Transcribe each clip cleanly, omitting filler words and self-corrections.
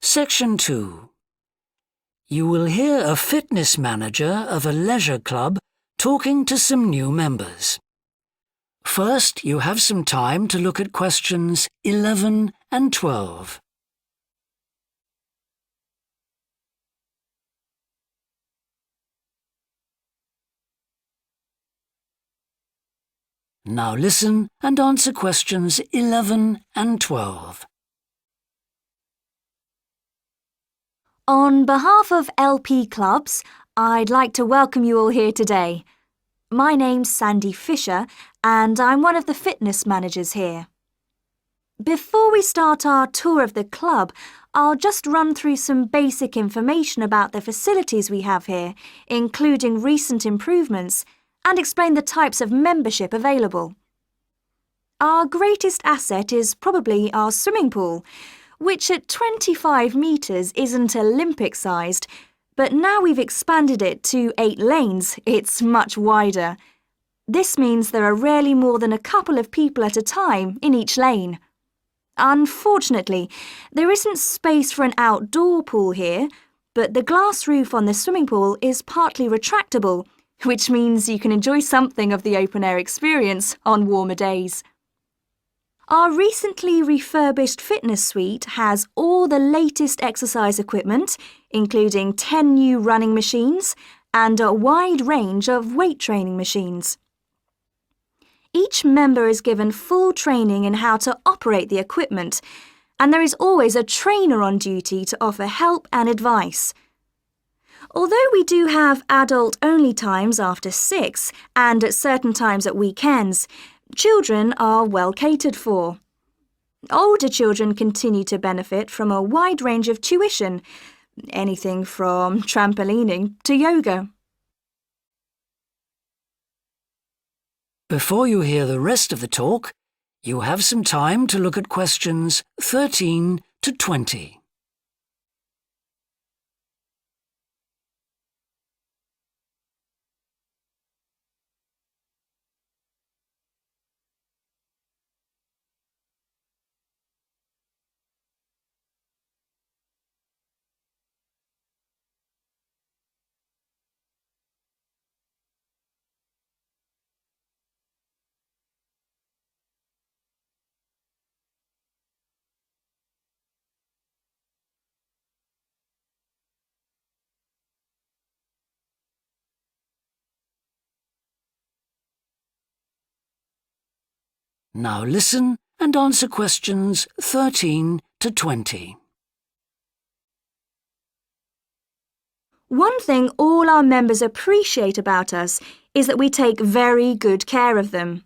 Section 2. You will hear a fitness manager of a leisure club talking to some new members. First, you have some time to look at questions 11 and 12. Now listen and answer questions 11 and 12. On behalf of LP Clubs, I'd like to welcome you all here today. My name's Sandy Fisher and I'm one of the fitness managers here. Before we start our tour of the club, I'll just run through some basic information about the facilities we have here, including recent improvements, and explain the types of membership available. Our greatest asset is probably our swimming pool, which at 25 metres isn't Olympic-sized, but now we've expanded it to 8 lanes, it's much wider. This means there are rarely more than a couple of people at a time in each lane. Unfortunately, there isn't space for an outdoor pool here, but the glass roof on the swimming pool is partly retractable, which means you can enjoy something of the open-air experience on warmer days. Our recently refurbished fitness suite has all the latest exercise equipment, including 10 new running machines and a wide range of weight training machines. Each member is given full training in how to operate the equipment, and there is always a trainer on duty to offer help and advice. Although we do have adult-only times after 6 and at certain times at weekends, children are well catered for. Older children continue to benefit from a wide range of tuition, anything from trampolining to yoga. Before you hear the rest of the talk, you have some time to look at questions 13 to 20. Now listen and answer questions 13 to 20. One thing all our members appreciate about us is that we take very good care of them.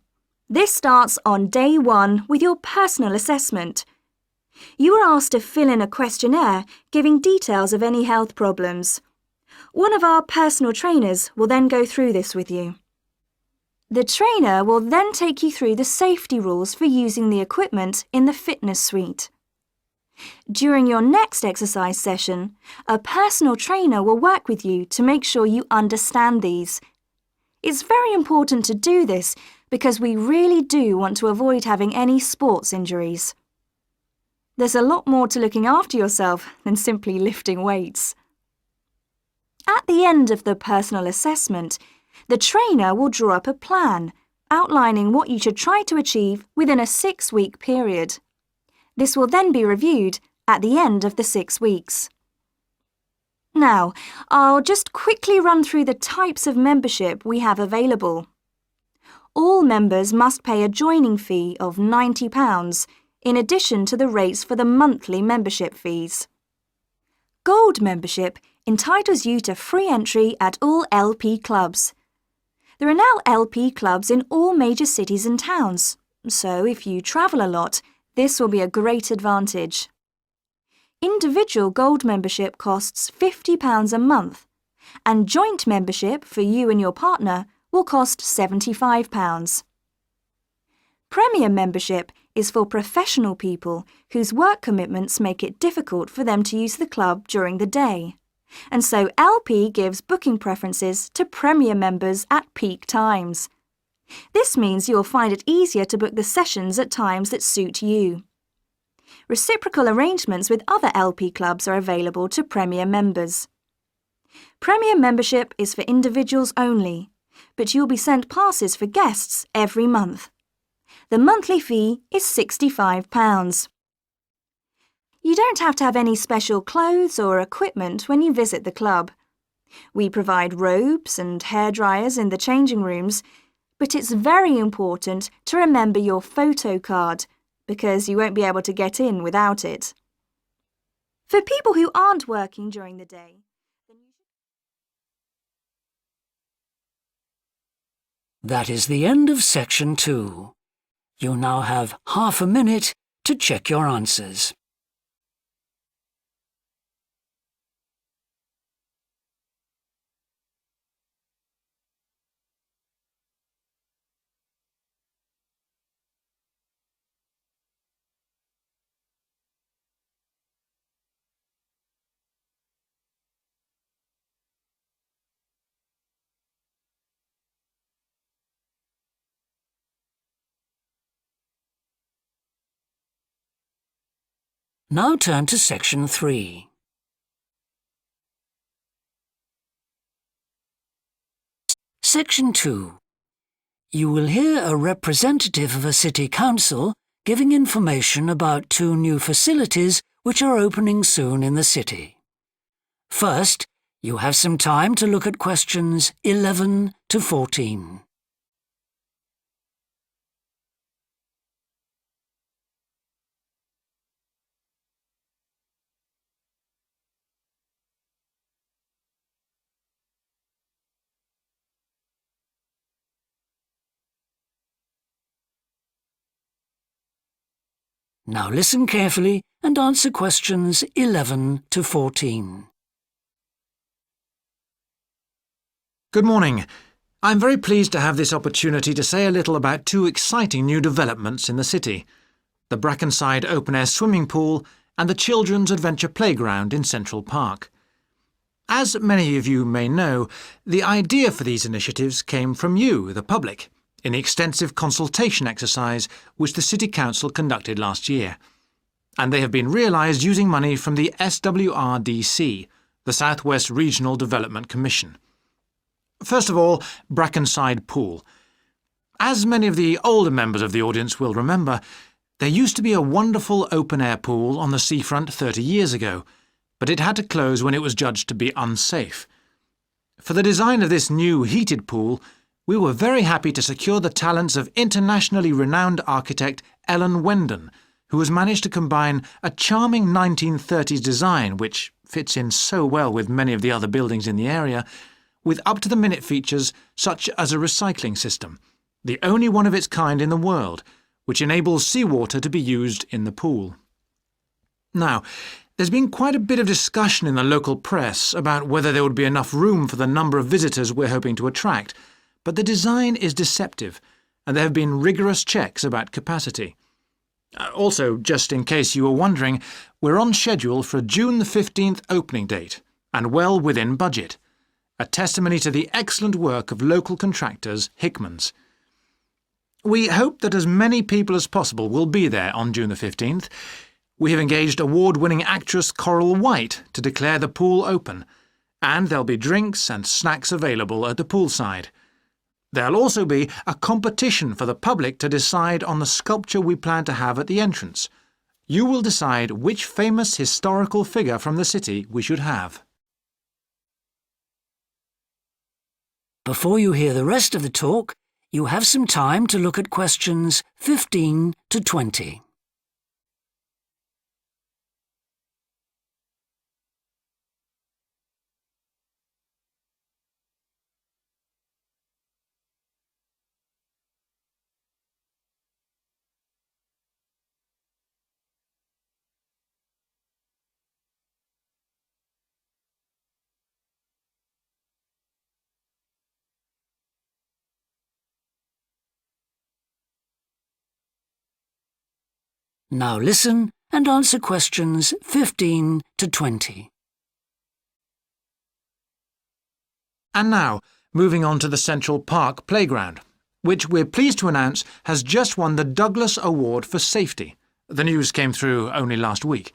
This starts on day 1 with your personal assessment. You are asked to fill in a questionnaire giving details of any health problems. One of our personal trainers will then go through this with you. The trainer will then take you through the safety rules for using the equipment in the fitness suite. During your next exercise session, a personal trainer will work with you to make sure you understand these. It's very important to do this because we really do want to avoid having any sports injuries. There's a lot more to looking after yourself than simply lifting weights. At the end of the personal assessment, the trainer will draw up a plan outlining what you should try to achieve within a 6-week period. This will then be reviewed at the end of the 6 weeks. Now, I'll just quickly run through the types of membership we have available. All members must pay a joining fee of £90 in addition to the rates for the monthly membership fees. Gold membership entitles you to free entry at all LP clubs. There are now LP clubs in all major cities and towns, so if you travel a lot, this will be a great advantage. Individual gold membership costs £50 a month, and joint membership for you and your partner will cost £75. Premium membership is for professional people whose work commitments make it difficult for them to use the club during the day. And so LP gives booking preferences to Premier members at peak times. This means you'll find it easier to book the sessions at times that suit you. Reciprocal arrangements with other LP clubs are available to Premier members. Premier membership is for individuals only, but you'll be sent passes for guests every month. The monthly fee is £65. You don't have to have any special clothes or equipment when you visit the club. We provide robes and hairdryers in the changing rooms, but it's very important to remember your photo card because you won't be able to get in without it. For people who aren't working during the day, That is the end of section 2. You now have half a minute to check your answers. Now turn to section 3. Section 2. You will hear a representative of a city council giving information about 2 new facilities which are opening soon in the city. First, you have some time to look at questions 11 to 14. Now listen carefully and answer questions 11 to 14. Good morning. I'm very pleased to have this opportunity to say a little about 2 exciting new developments in the city: the Brackenside open-air swimming pool and the Children's Adventure Playground in Central Park. As many of you may know, the idea for these initiatives came from you, the public, in the extensive consultation exercise which the City Council conducted last year. And they have been realised using money from the SWRDC, the South West Regional Development Commission. First of all, Brackenside Pool. As many of the older members of the audience will remember, there used to be a wonderful open-air pool on the seafront 30 years ago, but it had to close when it was judged to be unsafe. For the design of this new heated pool, we were very happy to secure the talents of internationally renowned architect Ellen Wendon, who has managed to combine a charming 1930s design, which fits in so well with many of the other buildings in the area, with up-to-the-minute features such as a recycling system, the only one of its kind in the world, which enables seawater to be used in the pool. Now, there's been quite a bit of discussion in the local press about whether there would be enough room for the number of visitors we're hoping to attract, but the design is deceptive, and there have been rigorous checks about capacity. Also, just in case you were wondering, we're on schedule for a June the 15th opening date, and well within budget, a testimony to the excellent work of local contractors Hickman's. We hope that as many people as possible will be there on June the 15th. We have engaged award-winning actress Coral White to declare the pool open, and there'll be drinks and snacks available at the poolside. There'll also be a competition for the public to decide on the sculpture we plan to have at the entrance. You will decide which famous historical figure from the city we should have. Before you hear the rest of the talk, you have some time to look at questions 15 to 20. Now listen and answer questions 15 to 20. And now, moving on to the Central Park Playground, which we're pleased to announce has just won the Douglas Award for Safety, The news came through only last week.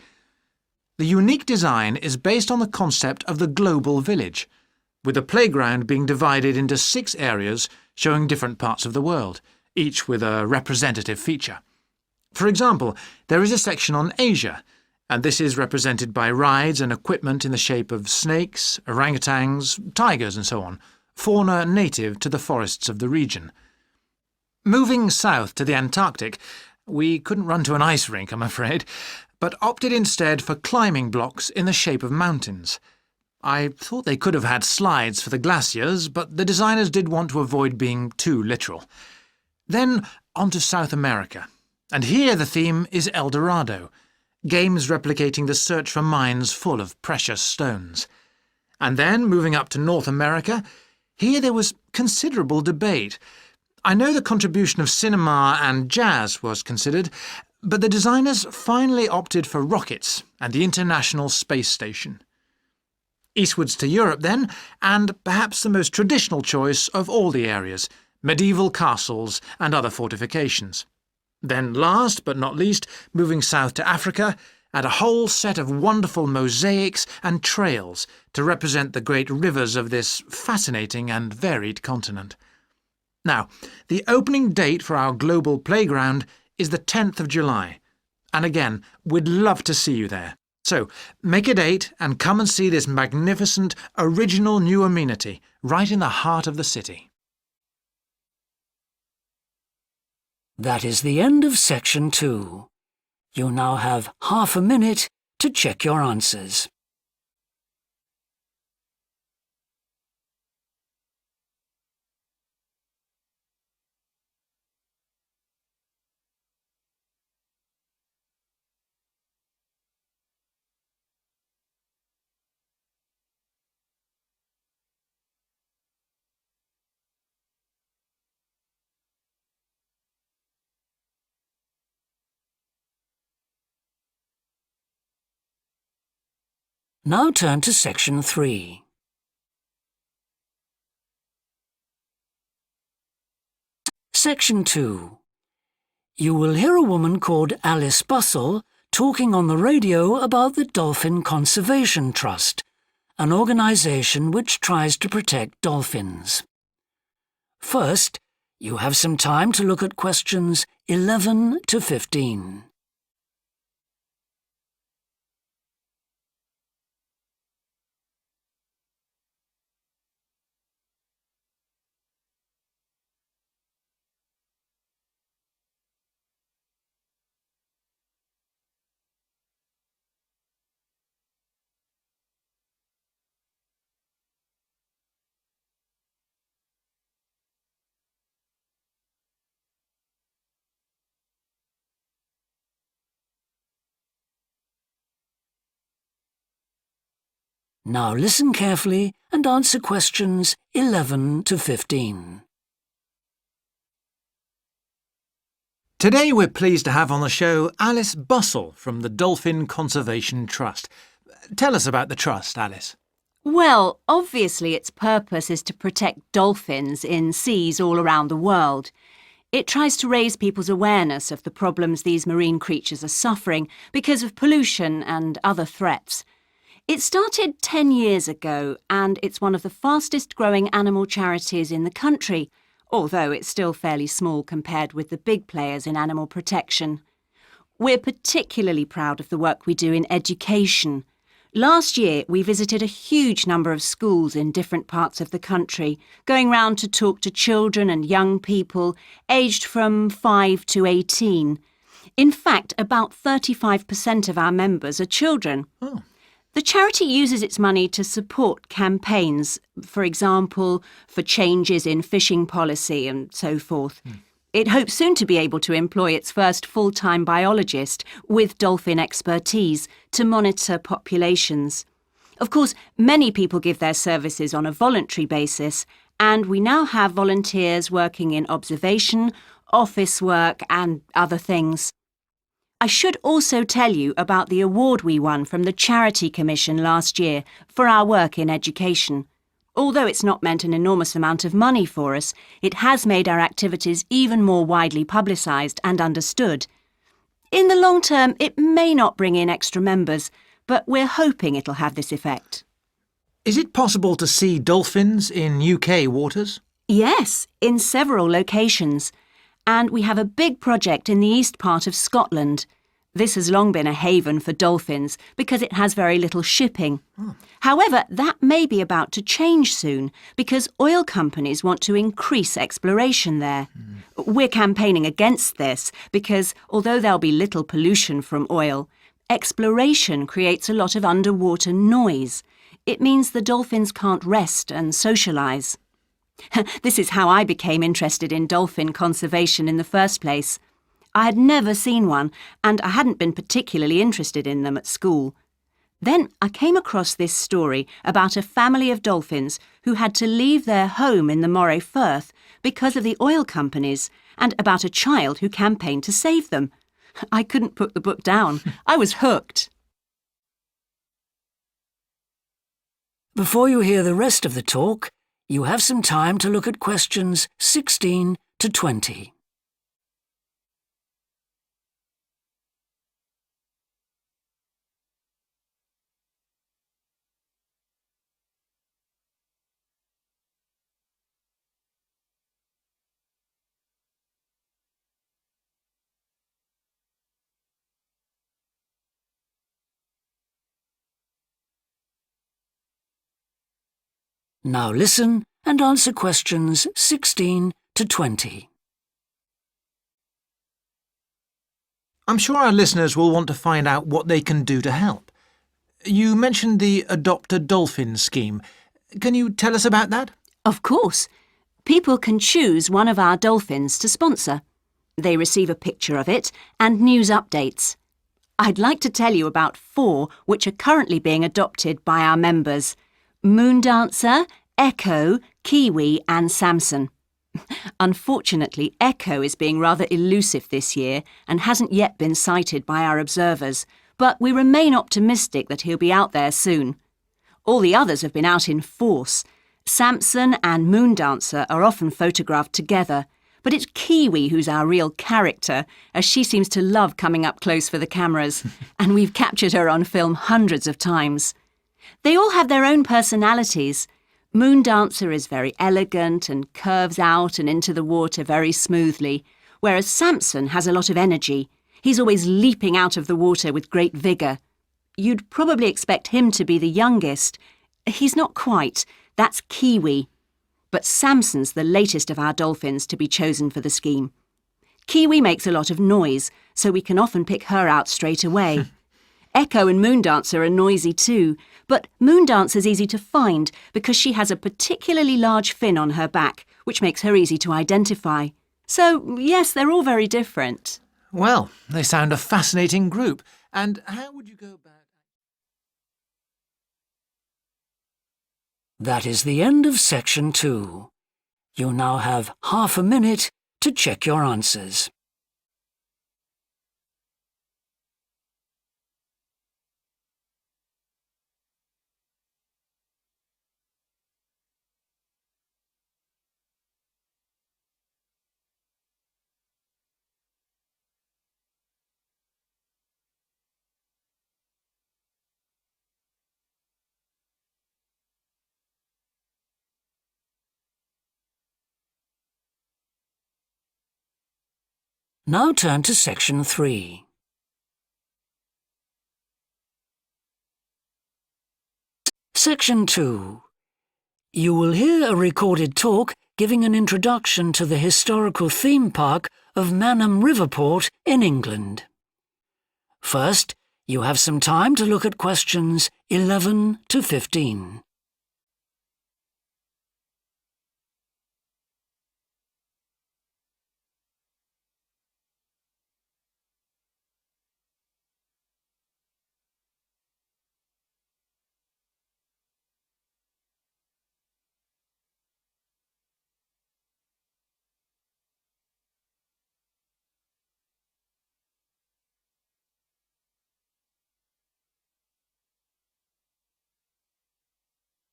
The unique design is based on the concept of the global village, with the playground being divided into 6 areas showing different parts of the world, each with a representative feature. For example, there is a section on Asia, and this is represented by rides and equipment in the shape of snakes, orangutans, tigers and so on, fauna native to the forests of the region. Moving south to the Antarctic, we couldn't run to an ice rink, I'm afraid, but opted instead for climbing blocks in the shape of mountains. I thought they could have had slides for the glaciers, but the designers did want to avoid being too literal. Then on to South America, and here the theme is El Dorado, games replicating the search for mines full of precious stones. And then, moving up to North America, here there was considerable debate. I know the contribution of cinema and jazz was considered, but the designers finally opted for rockets and the International Space Station. Eastwards to Europe then, and perhaps the most traditional choice of all the areas, medieval castles and other fortifications. Then last but not least, moving south to Africa, and a whole set of wonderful mosaics and trails to represent the great rivers of this fascinating and varied continent. Now, the opening date for our global playground is the 10th of July, and again, we'd love to see you there. So, make a date and come and see this magnificent, original new amenity right in the heart of the city. That is the end of section 2. You now have half a minute to check your answers. Now turn to section 3. Section 2. You will hear a woman called Alice Bustle talking on the radio about the Dolphin Conservation Trust, an organisation which tries to protect dolphins. First, you have some time to look at questions 11 to 15. Now listen carefully and answer questions 11 to 15. Today we're pleased to have on the show Alice Bustle from the Dolphin Conservation Trust. Tell us about the trust, Alice. Well, obviously its purpose is to protect dolphins in seas all around the world. It tries to raise people's awareness of the problems these marine creatures are suffering because of pollution and other threats. It started 10 years ago and it's one of the fastest growing animal charities in the country, although it's still fairly small compared with the big players in animal protection. We're particularly proud of the work we do in education. Last year we visited a huge number of schools in different parts of the country, going round to talk to children and young people aged from 5 to 18. In fact, about 35% of our members are children. Oh. The charity uses its money to support campaigns, for example, for changes in fishing policy and so forth. It hopes soon to be able to employ its first full-time biologist with dolphin expertise to monitor populations. Of course, many people give their services on a voluntary basis, and we now have volunteers working in observation, office work and other things. I should also tell you about the award we won from the Charity Commission last year for our work in education. Although it's not meant an enormous amount of money for us, it has made our activities even more widely publicised and understood. In the long term, it may not bring in extra members, but we're hoping it'll have this effect. Is it possible to see dolphins in UK waters? Yes, in several locations. And we have a big project in the east part of Scotland. This has long been a haven for dolphins because it has very little shipping. However, that may be about to change soon because oil companies want to increase exploration there. We're campaigning against this because although there'll be little pollution from oil, exploration creates a lot of underwater noise. It means the dolphins can't rest and socialise. This is how I became interested in dolphin conservation in the first place. I had never seen one, and I hadn't been particularly interested in them at school. Then I came across this story about a family of dolphins who had to leave their home in the Moray Firth because of the oil companies, and about a child who campaigned to save them. I couldn't put the book down. I was hooked. Before you hear the rest of the talk, you have some time to look at questions 16 to 20. Now listen and answer questions 16 to 20. I'm sure our listeners will want to find out what they can do to help. You mentioned the Adopt a Dolphin scheme. Can you tell us about that? Of course. People can choose one of our dolphins to sponsor. They receive a picture of it and news updates. I'd like to tell you about 4 which are currently being adopted by our members: Moondancer, Echo, Kiwi and Samson. Unfortunately, Echo is being rather elusive this year and hasn't yet been sighted by our observers, but we remain optimistic that he'll be out there soon. All the others have been out in force. Samson and Moondancer are often photographed together, but it's Kiwi who's our real character, as she seems to love coming up close for the cameras, and we've captured her on film hundreds of times. They all have their own personalities. Moondancer is very elegant and curves out and into the water very smoothly, whereas Samson has a lot of energy. He's always leaping out of the water with great vigour. You'd probably expect him to be the youngest. He's not quite. That's Kiwi. But Samson's the latest of our dolphins to be chosen for the scheme. Kiwi makes a lot of noise, so we can often pick her out straight away. Echo and Moondancer are noisy too, but Moondancer's easy to find because she has a particularly large fin on her back, which makes her easy to identify. So, yes, they're all very different. Well, they sound a fascinating group. And how would you go about... That is the end of section 2. You now have half a minute to check your answers. Now turn to section 3. Section 2. You will hear a recorded talk giving an introduction to the historical theme park of Manham Riverport in England. First, you have some time to look at questions 11 to 15.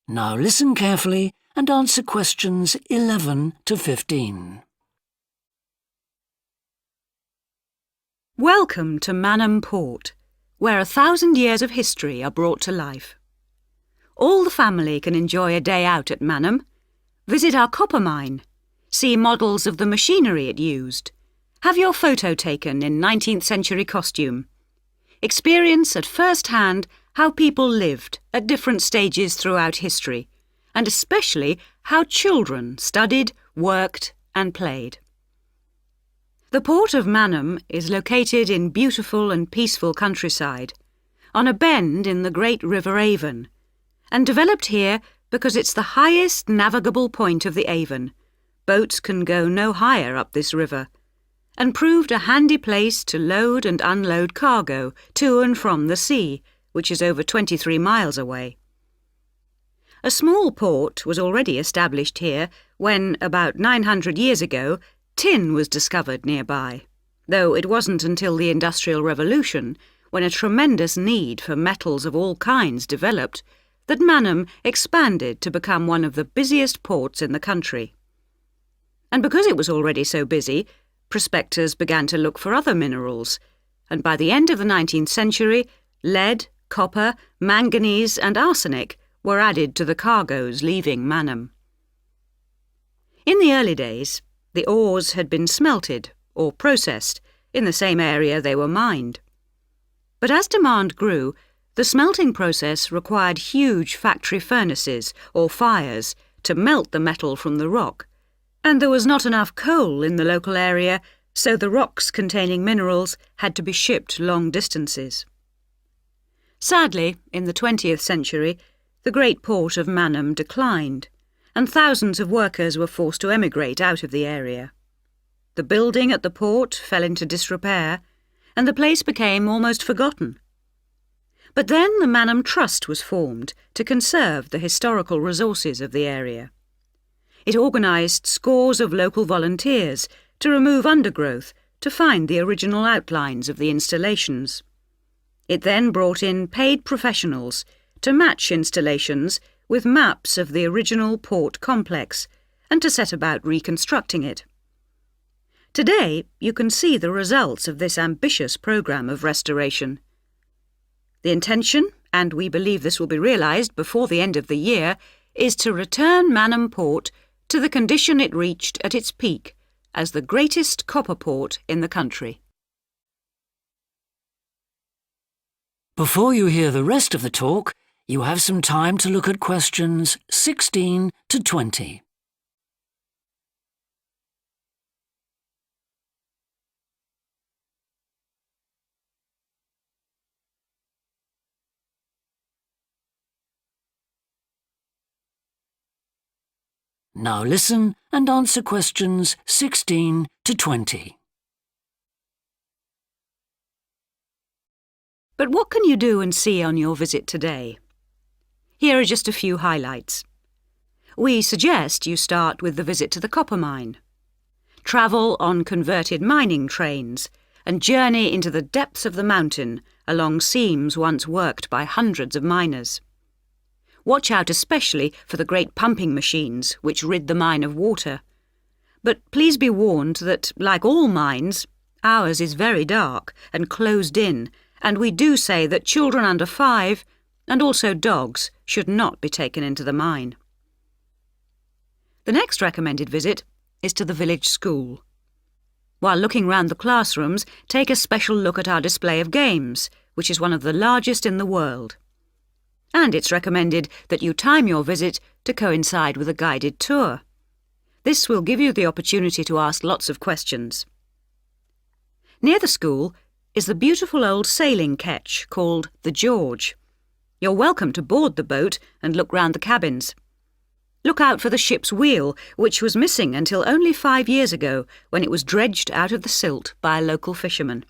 Now listen carefully and answer questions 11 to 15. Welcome to Manham Port, where 1,000 years of history are brought to life. All the family can enjoy a day out at Manham. Visit our copper mine, see models of the machinery it used, have your photo taken in 19th century costume, experience at first hand how people lived at different stages throughout history, and especially how children studied, worked and played. The port of Manham is located in beautiful and peaceful countryside, on a bend in the great River Avon, and developed here because it's the highest navigable point of the Avon. Boats can go no higher up this river, and proved a handy place to load and unload cargo to and from the sea, which is over 23 miles away. A small port was already established here when, about 900 years ago, tin was discovered nearby, though it wasn't until the Industrial Revolution, when a tremendous need for metals of all kinds developed, that Manham expanded to become one of the busiest ports in the country. And because it was already so busy, prospectors began to look for other minerals, and by the end of the 19th century, lead, copper, manganese and arsenic were added to the cargoes leaving Manham. In the early days, the ores had been smelted or processed in the same area they were mined. But as demand grew, the smelting process required huge factory furnaces or fires to melt the metal from the rock, and there was not enough coal in the local area, so the rocks containing minerals had to be shipped long distances. Sadly, in the 20th century, the great port of Manham declined, and thousands of workers were forced to emigrate out of the area. The building at the port fell into disrepair, and the place became almost forgotten. But then the Manham Trust was formed to conserve the historical resources of the area. It organised scores of local volunteers to remove undergrowth to find the original outlines of the installations. It then brought in paid professionals to match installations with maps of the original port complex and to set about reconstructing it. Today, you can see the results of this ambitious programme of restoration. The intention, and we believe this will be realised before the end of the year, is to return Manham Port to the condition it reached at its peak as the greatest copper port in the country. Before you hear the rest of the talk, you have some time to look at questions 16 to 20. Now listen and answer questions 16 to 20. But what can you do and see on your visit today? Here are just a few highlights. We suggest you start with the visit to the copper mine. Travel on converted mining trains and journey into the depths of the mountain along seams once worked by hundreds of miners. Watch out especially for the great pumping machines which rid the mine of water. But please be warned that, like all mines, ours is very dark and closed in, and we do say that children under 5 and also dogs should not be taken into the mine. The next recommended visit is to the village school. While looking round the classrooms, take a special look at our display of games, which is one of the largest in the world. And it's recommended that you time your visit to coincide with a guided tour. This will give you the opportunity to ask lots of questions. Near the school is the beautiful old sailing ketch called the George. You're welcome to board the boat and look round the cabins. Look out for the ship's wheel, which was missing until only 5 years ago when it was dredged out of the silt by a local fisherman.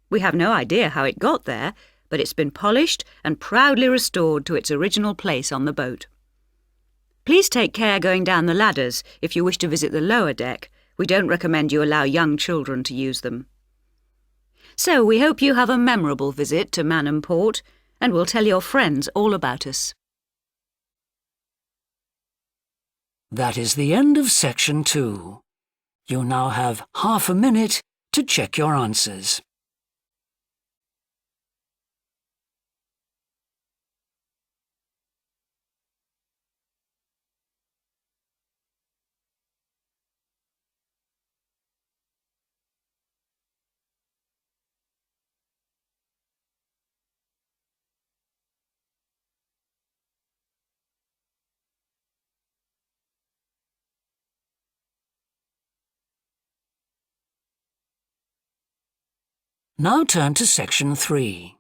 We have no idea how it got there, but it's been polished and proudly restored to its original place on the boat. Please take care going down the ladders if you wish to visit the lower deck. We don't recommend you allow young children to use them. So we hope you have a memorable visit to Manham Port, and will tell your friends all about us. That is the end of section 2. You now have half a minute to check your answers. Now turn to section 3.